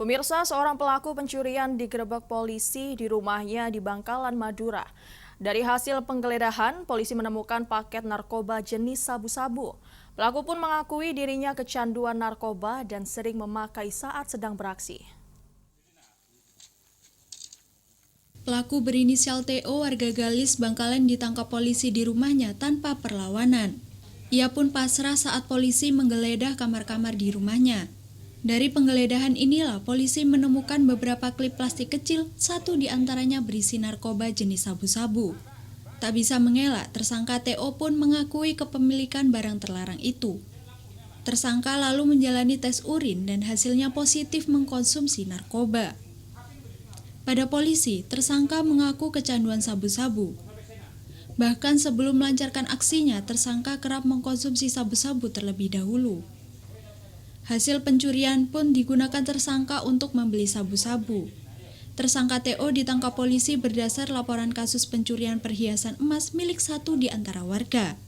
Pemirsa, seorang pelaku pencurian digerebek polisi di rumahnya di Bangkalan, Madura. Dari hasil penggeledahan, polisi menemukan paket narkoba jenis sabu-sabu. Pelaku pun mengakui dirinya kecanduan narkoba dan sering memakai saat sedang beraksi. Pelaku berinisial TO warga Galis, Bangkalan ditangkap polisi di rumahnya tanpa perlawanan. Ia pun pasrah saat polisi menggeledah kamar-kamar di rumahnya. Dari penggeledahan inilah polisi menemukan beberapa klip plastik kecil, satu di antaranya berisi narkoba jenis sabu-sabu. Tak bisa mengelak, tersangka TO pun mengakui kepemilikan barang terlarang itu. Tersangka lalu menjalani tes urin dan hasilnya positif mengkonsumsi narkoba. Pada polisi, tersangka mengaku kecanduan sabu-sabu. Bahkan sebelum melancarkan aksinya, tersangka kerap mengkonsumsi sabu-sabu terlebih dahulu. Hasil pencurian pun digunakan tersangka untuk membeli sabu-sabu. Tersangka TO ditangkap polisi berdasar laporan kasus pencurian perhiasan emas milik satu di antara warga.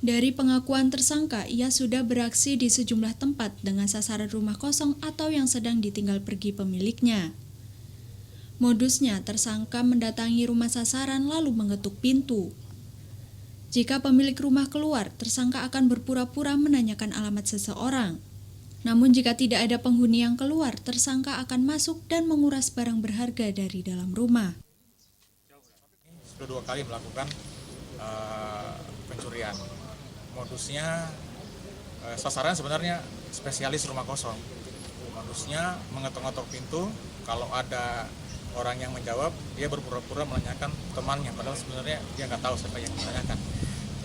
Dari pengakuan tersangka, ia sudah beraksi di sejumlah tempat dengan sasaran rumah kosong atau yang sedang ditinggal pergi pemiliknya. Modusnya, tersangka mendatangi rumah sasaran lalu mengetuk pintu. Jika pemilik rumah keluar, tersangka akan berpura-pura menanyakan alamat seseorang. Namun jika tidak ada penghuni yang keluar, tersangka akan masuk dan menguras barang berharga dari dalam rumah. Sudah 2 kali melakukan pencurian. Modusnya sasaran sebenarnya spesialis rumah kosong. Modusnya mengetok-ngetok pintu, kalau ada orang yang menjawab, dia berpura-pura menanyakan temannya, padahal sebenarnya dia nggak tahu siapa yang menanyakan.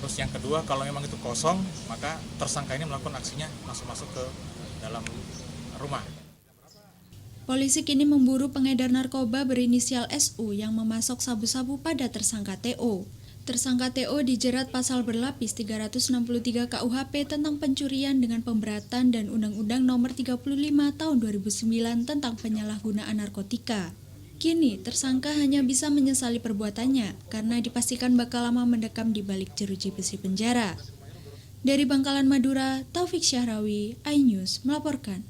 Terus yang kedua, kalau memang itu kosong, maka tersangka ini melakukan aksinya langsung masuk ke dalam rumah. Polisi kini memburu pengedar narkoba berinisial SU yang memasok sabu-sabu pada tersangka TO. Tersangka TO dijerat pasal berlapis 363 KUHP tentang pencurian dengan pemberatan dan Undang-Undang Nomor 35 Tahun 2009 tentang penyalahgunaan narkotika. Kini, tersangka hanya bisa menyesali perbuatannya karena dipastikan bakal lama mendekam di balik jeruji besi penjara. Dari Bangkalan, Madura, Taufik Syahrawi, iNews melaporkan.